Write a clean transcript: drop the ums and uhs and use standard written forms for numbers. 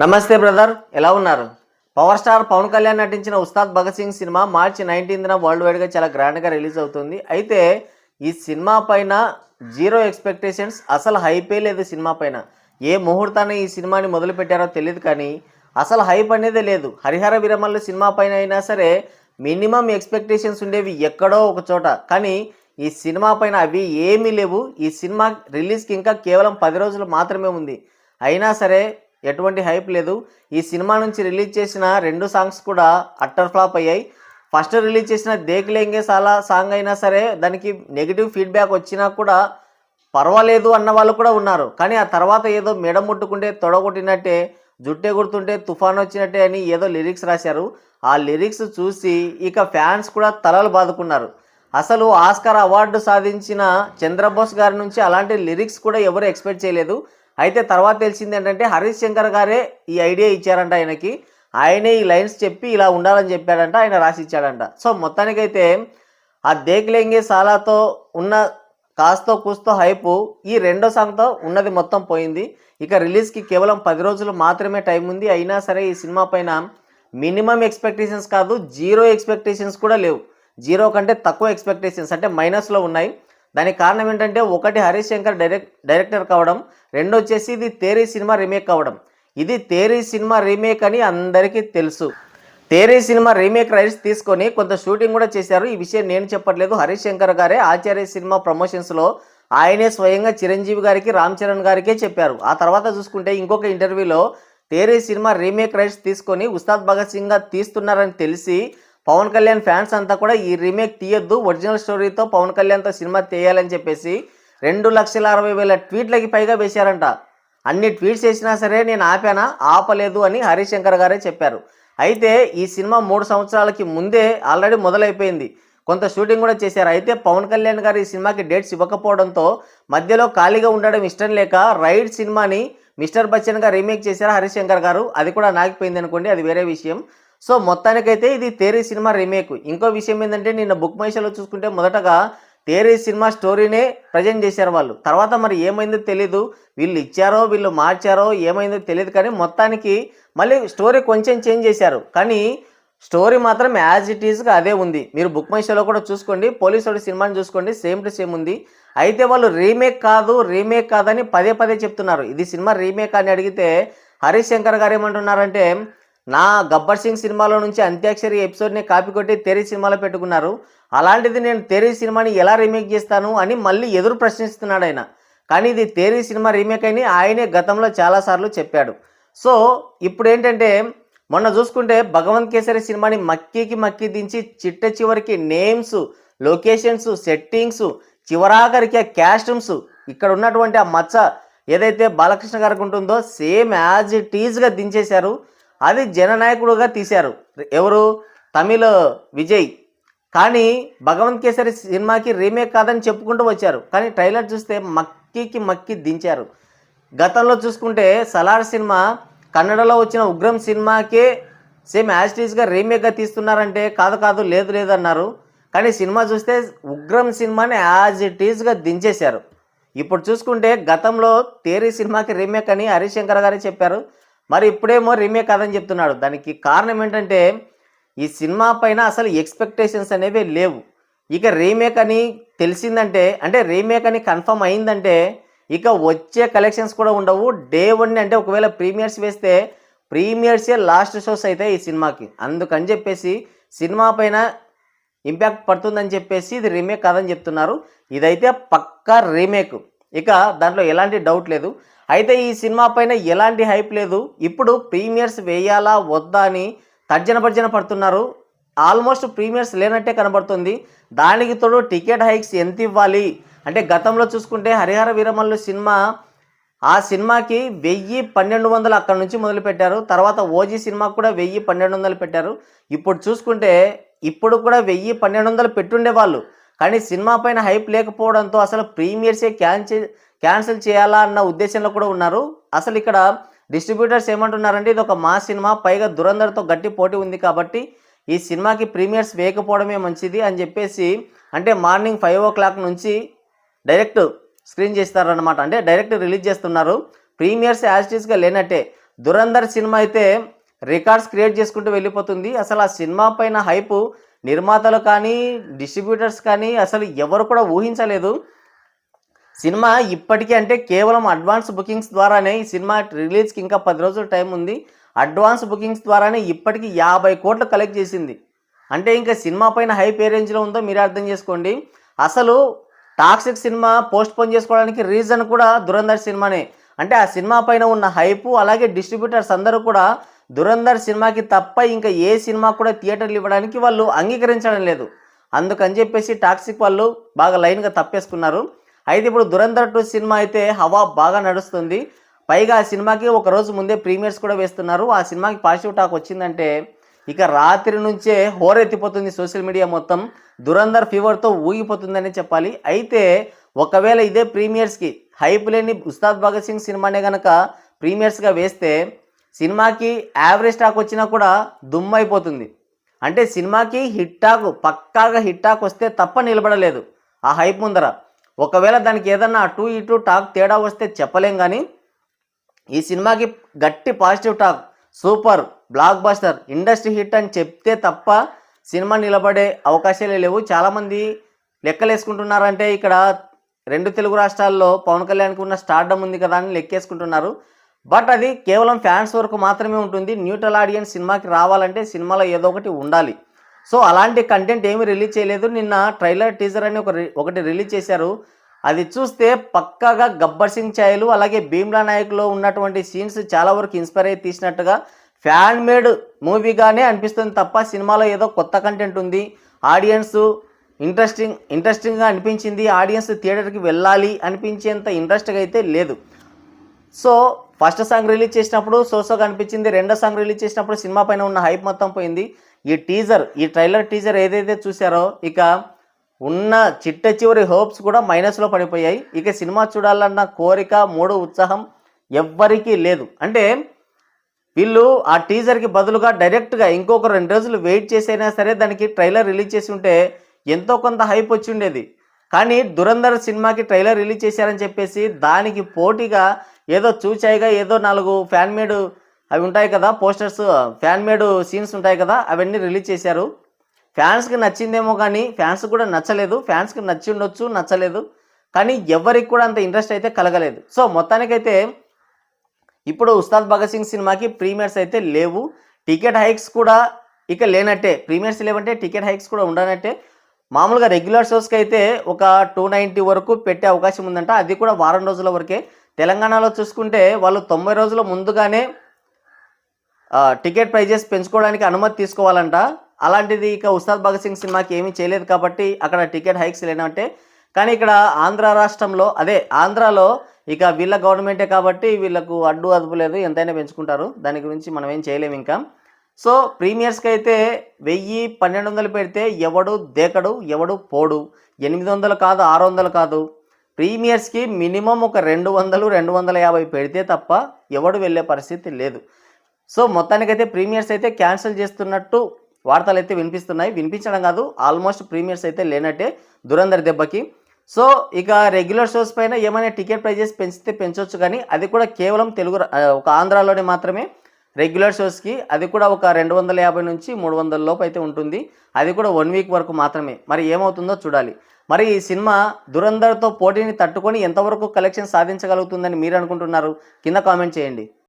నమస్తే బ్రదర్, ఎలా ఉన్నారు? పవర్ స్టార్ పవన్ కళ్యాణ్ నటించిన ఉస్తాద్ భగత్ సింగ్ సినిమా మార్చి 19న వరల్డ్ వైడ్గా చాలా గ్రాండ్గా రిలీజ్ అవుతుంది. అయితే ఈ సినిమా పైన జీరో ఎక్స్పెక్టేషన్స్, అసలు హైపే లేదు సినిమా పైన. ఏ ముహూర్తాన్ని ఈ సినిమాని మొదలు పెట్టారో తెలియదు, కానీ అసలు హైప్ అనేదే లేదు. హరిహర వీరమల్లు సినిమా పైన అయినా సరే మినిమం ఎక్స్పెక్టేషన్స్ ఉండేవి ఎక్కడో ఒక చోట, కానీ ఈ సినిమా పైన అవి ఏమీ లేవు. ఈ సినిమా రిలీజ్కి ఇంకా కేవలం 10 రోజులు మాత్రమే ఉంది, అయినా సరే ఎటువంటి హైప్ లేదు. ఈ సినిమా నుంచి రిలీజ్ చేసిన 2 సాంగ్స్ కూడా అట్టర్ ఫ్లాప్ అయ్యాయి. ఫస్ట్ రిలీజ్ చేసిన దేఖ్ లేంగే సాలా సాంగ్ అయినా సరే దానికి నెగిటివ్ ఫీడ్బ్యాక్ వచ్చినా కూడా పర్వాలేదు అన్న వాళ్ళు కూడా ఉన్నారు. కానీ ఆ తర్వాత ఏదో మెడ ముట్టుకుంటే తొడగొట్టినట్టే, జుట్టే గుర్తుంటే తుఫాన్ వచ్చినట్టే అని ఏదో లిరిక్స్ రాశారు. ఆ లిరిక్స్ చూసి ఇక ఫ్యాన్స్ కూడా తలలు బాదుకున్నారు. అసలు ఆస్కార్ అవార్డు సాధించిన చంద్రబోస్ గారి నుంచి అలాంటి లిరిక్స్ కూడా ఎవరు ఎక్స్పెక్ట్ చేయలేదు. అయితే తర్వాత తెలిసింది ఏంటంటే హరీష్ శంకర్ గారే ఈ ఐడియా ఇచ్చారంట ఆయనకి. ఆయనే ఈ లైన్స్ చెప్పి ఇలా ఉండాలని చెప్పాడంట, ఆయన రాసి ఇచ్చాడంట. సో మొత్తానికైతే ఆ దేఖ్ లేంగే సాలాతో ఉన్న కాస్తో కూస్తో హైపు ఈ రెండో సాంగ్తో ఉన్నది మొత్తం పోయింది. ఇక రిలీజ్కి కేవలం 10 రోజులు మాత్రమే టైం ఉంది. అయినా సరే ఈ సినిమా పైన మినిమం ఎక్స్పెక్టేషన్స్ కాదు, జీరో ఎక్స్పెక్టేషన్స్ కూడా లేవు. జీరో కంటే తక్కువ ఎక్స్పెక్టేషన్స్, అంటే మైనస్లో ఉన్నాయి. దానికి కారణం ఏంటంటే, ఒకటి హరీష్ శంకర్ డైరెక్టర్ కావడం, రెండు వచ్చేసి ఇది తేరీ సినిమా రీమేక్ కావడం. ఇది తేరీ సినిమా రీమేక్ అని అందరికీ తెలుసు. తేరీ సినిమా రీమేక్ రైట్స్ తీసుకొని కొంత షూటింగ్ కూడా చేశారు. ఈ విషయం నేను చెప్పట్లేదు, హరీష్ శంకర్ గారే ఆచార్య సినిమా ప్రమోషన్స్లో ఆయనే స్వయంగా చిరంజీవి గారికి, రామ్ చరణ్ గారికే చెప్పారు. ఆ తర్వాత చూసుకుంటే ఇంకొక ఇంటర్వ్యూలో తేరీ సినిమా రీమేక్ రైట్స్ తీసుకొని ఉస్తాద్ భగత్ సింగ్గా తీస్తున్నారని తెలిసి పవన్ కళ్యాణ్ ఫ్యాన్స్ అంతా కూడా ఈ రీమేక్ తీయొద్దు, ఒరిజినల్ స్టోరీతో పవన్ కళ్యాణ్తో సినిమా తీయాలని చెప్పేసి 2,60,000 ట్వీట్లకి పైగా వేశారంట. అన్ని ట్వీట్స్ చేసినా సరే నేను ఆపలేదు అని హరీష్ శంకర్ గారే చెప్పారు. అయితే ఈ సినిమా 3 సంవత్సరాలకి ముందే ఆల్రెడీ మొదలైపోయింది, కొంత షూటింగ్ కూడా చేశారు. అయితే పవన్ కళ్యాణ్ గారు ఈ సినిమాకి డేట్స్ ఇవ్వకపోవడంతో మధ్యలో ఖాళీగా ఉండడం ఇష్టం లేక రైడ్ సినిమాని మిస్టర్ బచ్చన్గా రీమేక్ చేశారు హరీష్ శంకర్ గారు. అది కూడా నాగిపోయింది అనుకోండి, అది వేరే విషయం. సో మొత్తానికైతే ఇది తేరీ సినిమా రీమేక్. ఇంకో విషయం ఏంటంటే, నిన్న బుక్ మై షోలో చూసుకుంటే మొదటగా తేరీ సినిమా స్టోరీనే ప్రజెంట్ చేశారు వాళ్ళు. తర్వాత మరి ఏమైందో తెలీదు, వీళ్ళు ఇచ్చారో వీళ్ళు మార్చారో ఏమైందో తెలియదు, కానీ మొత్తానికి మళ్ళీ స్టోరీ కొంచెం చేంజ్ చేశారు. కానీ స్టోరీ మాత్రం యాజ్ ఇట్ ఈజ్గా అదే ఉంది. మీరు బుక్ మై షోలో కూడా చూసుకోండి, పోలీసు సినిమాని చూసుకోండి, సేమ్ టు సేమ్ ఉంది. అయితే వాళ్ళు రీమేక్ కాదని పదే పదే చెప్తున్నారు. ఇది సినిమా రీమేక్ అని అడిగితే హరీష్ శంకర్ గారు ఏమంటున్నారంటే, నా గబ్బర్ సింగ్ సినిమాలో నుంచి అంత్యాక్షరి ఎపిసోడ్ని కాపీ కొట్టి తేరీ సినిమాలో పెట్టుకున్నారు, అలాంటిది నేను తేరీ సినిమాని ఎలా రీమేక్ చేస్తాను అని మళ్ళీ ఎదురు ప్రశ్నిస్తున్నాడు ఆయన. కానీ ఇది తేరీ సినిమా రీమేక్ అని ఆయనే గతంలో చాలాసార్లు చెప్పాడు. సో ఇప్పుడు ఏంటంటే, మొన్న చూసుకుంటే భగవంత్ కేసరి సినిమాని మక్కి దించి చిట్ట చివరికి నేమ్స్, లొకేషన్స్, సెట్టింగ్స్, చివరాఖరికి ఆ క్యాస్ట్యూమ్స్, ఇక్కడ ఉన్నటువంటి ఆ మచ్చ ఏదైతే బాలకృష్ణ గారికి ఉంటుందో సేమ్ యాజ్ ఇట్ ఈజ్గా దించేశారు. అది జననాయకుడుగా తీశారు ఎవరు, తమిళ విజయ్. కానీ భగవంత్ కేసరి సినిమాకి రీమేక్ కాదని చెప్పుకుంటూ వచ్చారు, కానీ ట్రైలర్ చూస్తే మక్కి దించారు. గతంలో చూసుకుంటే సలార్ సినిమా కన్నడలో వచ్చిన ఉగ్రం సినిమాకే సేమ్ యాజ్ ఇట్ ఈజ్గా రీమేక్గా తీస్తున్నారంటే కాదు లేదు అన్నారు. కానీ సినిమా చూస్తే ఉగ్రం సినిమాని యాజ్ ఇట్ ఈజ్గా దించేశారు. ఇప్పుడు చూసుకుంటే గతంలో తేరీ సినిమాకి రీమేక్ అని హరీష్ శంకర్ గారే చెప్పారు, మరి ఇప్పుడేమో రీమేక్ కాదని చెప్తున్నాడు. దానికి కారణం ఏంటంటే, ఈ సినిమా పైన అసలు ఎక్స్పెక్టేషన్స్ అనేవి లేవు. ఇక రీమేక్ అని తెలిసిందంటే, అంటే రీమేక్ అని కన్ఫర్మ్ అయిందంటే ఇక వచ్చే కలెక్షన్స్ కూడా ఉండవు. డే 1 అంటే ఒకవేళ ప్రీమియర్స్ వేస్తే ప్రీమియర్సే లాస్ట్ షోస్ అయితే ఈ సినిమాకి. అందుకని చెప్పేసి సినిమా పైన ఇంపాక్ట్ పడుతుందని చెప్పేసి ఇది రీమేక్ కాదని చెప్తున్నారు. ఇదైతే పక్కా రీమేక్, ఇక దాంట్లో ఎలాంటి డౌట్ లేదు. అయితే ఈ సినిమా పైన ఎలాంటి హైప్ లేదు. ఇప్పుడు ప్రీమియర్స్ వేయాలా వద్దా అని తర్జన పడుతున్నారు. ఆల్మోస్ట్ ప్రీమియర్స్ లేనట్టే కనబడుతుంది. దానికి తోడు టికెట్ హైక్స్ ఎంత ఇవ్వాలి అంటే, గతంలో చూసుకుంటే హరిహర వీరమల్లు సినిమా, ఆ సినిమాకి 1,000-1,200 అక్కడ నుంచి మొదలుపెట్టారు. తర్వాత ఓజీ సినిమాకు కూడా 1,000-1,200 పెట్టారు. ఇప్పుడు చూసుకుంటే ఇప్పుడు కూడా 1,000-1,200 పెట్టుండేవాళ్ళు, కానీ సినిమా పైన హైప్ లేకపోవడంతో అసలు ప్రీమియర్సే క్యాన్సిల్ చేయాలా అన్న ఉద్దేశంలో కూడా ఉన్నారు. అసలు ఇక్కడ డిస్ట్రిబ్యూటర్స్ ఏమంటున్నారంటే, ఇది ఒక మాస్ సినిమా, పైగా దురంధర్తో గట్టి పోటీ ఉంది కాబట్టి ఈ సినిమాకి ప్రీమియర్స్ వేయకపోవడమే మంచిది అని చెప్పేసి, అంటే మార్నింగ్ 5 o'clock నుంచి డైరెక్ట్ స్క్రీన్ చేస్తారనమాట, అంటే డైరెక్ట్ రిలీజ్ చేస్తున్నారు. ప్రీమియర్స్ యాజ్ ఇట్ ఈస్గా లేనట్టే. దురంధర్ సినిమా అయితే రికార్డ్స్ క్రియేట్ చేసుకుంటూ వెళ్ళిపోతుంది. అసలు ఆ సినిమా పైన హైపు నిర్మాతలు కానీ, డిస్ట్రిబ్యూటర్స్ కానీ అసలు ఎవరు కూడా ఊహించలేదు. సినిమా ఇప్పటికీ అంటే కేవలం అడ్వాన్స్ బుకింగ్స్ ద్వారానే ఈ సినిమా రిలీజ్కి ఇంకా 10 రోజుల టైం ఉంది. అడ్వాన్స్ బుకింగ్స్ ద్వారానే ఇప్పటికీ 50 కోట్లు కలెక్ట్ చేసింది. అంటే ఇంకా సినిమా పైన హైప్ ఏ రేంజ్లో ఉందో మీరే అర్థం చేసుకోండి. అసలు టాక్సిక్ సినిమా పోస్ట్ పోన్ చేసుకోవడానికి రీజన్ కూడా దురంధర్ సినిమానే. అంటే ఆ సినిమా పైన ఉన్న హైపు అలాగే డిస్ట్రిబ్యూటర్స్ అందరూ కూడా దురంధర్ సినిమాకి తప్ప ఇంకా ఏ సినిమా కూడా థియేటర్లు ఇవ్వడానికి వాళ్ళు అంగీకరించడం లేదు. అందుకని చెప్పేసి టాక్సిక్ వాళ్ళు బాగా లైన్గా తప్పేసుకున్నారు. అయితే ఇప్పుడు దురంధర్ 2 సినిమా అయితే హవా బాగా నడుస్తుంది. పైగా ఆ సినిమాకి ఒక రోజు ముందే ప్రీమియర్స్ కూడా వేస్తున్నారు. ఆ సినిమాకి పాజిటివ్ టాక్ వచ్చిందంటే ఇక రాత్రి నుంచే హోరెత్తిపోతుంది సోషల్ మీడియా మొత్తం. దురంధర్ ఫీవర్తో ఊగిపోతుందని చెప్పాలి. అయితే ఒకవేళ ఇదే ప్రీమియర్స్కి హైప్ లేని ఉస్తాద్ భగత్ సింగ్ సినిమానే కనుక ప్రీమియర్స్గా వేస్తే సినిమాకి యావరేజ్ టాక్ వచ్చినా కూడా దుమ్మైపోతుంది. అంటే సినిమాకి హిట్ టాక్ పక్కాగా హిట్ టాక్ వస్తే తప్ప నిలబడలేదు ఆ హైప్ ముందర. ఒకవేళ దానికి ఏదన్నా అటు ఇటు టాక్ తేడా వస్తే చెప్పలేం. కానీ ఈ సినిమాకి గట్టి positive talk, super, block buster, industry hit అని చెప్తే తప్ప సినిమా నిలబడే అవకాశాలే లేవు. చాలామంది లెక్కలేసుకుంటున్నారంటే ఇక్కడ 2 తెలుగు రాష్ట్రాల్లో పవన్ కళ్యాణ్కి ఉన్న స్టార్డమ్ ఉంది కదా అని లెక్కేసుకుంటున్నారు. బట్ అది కేవలం ఫ్యాన్స్ వరకు మాత్రమే ఉంటుంది. న్యూట్రల్ ఆడియన్స్ సినిమాకి రావాలంటే సినిమాలో ఏదో ఒకటి ఉండాలి. సో అలాంటి కంటెంట్ ఏమీ రిలీజ్ చేయలేదు. నిన్న ట్రైలర్ టీజర్ అని ఒకటి రిలీజ్ చేశారు. అది చూస్తే పక్కాగా గబ్బర్ సింగ్ ఛాయలు అలాగే భీమ్లా నాయక్లో ఉన్నటువంటి సీన్స్ చాలా వరకు ఇన్స్పైర్ అయ్యి తీసినట్టుగా ఫ్యాన్ మేడ్ మూవీగానే అనిపిస్తుంది తప్ప సినిమాలో ఏదో కొత్త కంటెంట్ ఉంది, ఆడియన్స్ ఇంట్రెస్టింగ్గా అనిపించింది, ఆడియన్స్ థియేటర్కి వెళ్ళాలి అనిపించేంత ఇంట్రెస్ట్గా అయితే లేదు. సో ఫస్ట్ సాంగ్ రిలీజ్ చేసినప్పుడు సోసోగా అనిపించింది. రెండో సాంగ్ రిలీజ్ చేసినప్పుడు సినిమా పైన ఉన్న హైప్ మొత్తం పోయింది. ఈ ట్రైలర్ టీజర్ ఏదైతే చూసారో ఇక ఉన్న చిట్ట చివరి హోప్స్ కూడా మైనస్లో పడిపోయాయి. ఇక సినిమా చూడాలన్న కోరిక, మూడు, ఉత్సాహం ఎవ్వరికీ లేదు. అంటే వీళ్ళు ఆ టీజర్కి బదులుగా డైరెక్ట్గా ఇంకొక 2 రోజులు వెయిట్ చేసైనా సరే దానికి ట్రైలర్ రిలీజ్ చేసి ఉంటే ఎంతో కొంత హైప్ వచ్చి ఉండేది. కానీ దురంధర్ సినిమాకి ట్రైలర్ రిలీజ్ చేశారని చెప్పేసి దానికి పోటీగా ఏదో చూచాయిగా ఏదో 4 ఫ్యాన్ మేడ్ అవి ఉంటాయి కదా, పోస్టర్స్, ఫ్యాన్ మేడ్ సీన్స్ ఉంటాయి కదా, అవన్నీ రిలీజ్ చేశారు. ఫ్యాన్స్కి నచ్చిందేమో కానీ ఫ్యాన్స్ కూడా నచ్చలేదు. ఫ్యాన్స్కి నచ్చి ఉండొచ్చు, నచ్చలేదు. కానీ ఎవరికి కూడా అంత ఇంట్రెస్ట్ అయితే కలగలేదు. సో మొత్తానికైతే ఇప్పుడు ఉస్తాద్ భగత్ సింగ్ సినిమాకి ప్రీమియర్స్ అయితే లేవు. టికెట్ హైక్స్ కూడా ఇక లేనట్టే. ప్రీమియర్స్ లేవంటే టికెట్ హైక్స్ కూడా ఉండనట్టే. మామూలుగా రెగ్యులర్ షోస్కి అయితే ఒక 290 వరకు పెట్టే అవకాశం ఉందంట. అది కూడా వారం రోజుల వరకే. తెలంగాణలో చూసుకుంటే వాళ్ళు 90 రోజుల ముందుగానే టికెట్ ప్రైజెస్ పెంచుకోవడానికి అనుమతి తీసుకోవాలంట. అలాంటిది ఇక ఉస్తాద్ భగత్ సింగ్ సినిమాకి ఏమీ చేయలేదు కాబట్టి అక్కడ టికెట్ హైక్స్ లేనంటే. కానీ ఇక్కడ ఆంధ్ర రాష్ట్రంలో ఆంధ్రాలో ఇక వీళ్ళ గవర్నమెంటే కాబట్టి వీళ్ళకు అడ్డు అదుపు లేదు, ఎంతైనా పెంచుకుంటారు. దాని గురించి మనం ఏం చేయలేము ఇంకా. సో ప్రీమియర్స్కి అయితే 1000-1200 పెడితే ఎవడు దేకడు, ఎవడు పోడు. 800 కాదు, 600 కాదు. ప్రీమియర్స్కి మినిమం ఒక 200-250 పెడితే తప్ప ఎవడు వెళ్ళే పరిస్థితి లేదు. సో మొత్తానికైతే ప్రీమియర్స్ అయితే క్యాన్సిల్ చేస్తున్నట్టు వార్తలు అయితే వినిపించడం కాదు, ఆల్మోస్ట్ ప్రీమియర్స్ అయితే లేనట్టే దురంధర్ దెబ్బకి. సో ఇక రెగ్యులర్ షోస్ పైన ఏమైనా టికెట్ ప్రైజెస్ పెంచితే పెంచవచ్చు, కానీ అది కూడా కేవలం ఒక ఆంధ్రాలోనే మాత్రమే రెగ్యులర్ షోస్కి. అది కూడా ఒక 250 నుంచి 300 లోపు అయితే ఉంటుంది. అది కూడా 1 వీక్ వరకు మాత్రమే. మరి ఏమవుతుందో చూడాలి. మరి ఈ సినిమా దురంధర్తో పోటీని తట్టుకొని ఎంతవరకు కలెక్షన్ సాధించగలుగుతుందని మీరు అనుకుంటున్నారు? కింద కామెంట్ చేయండి.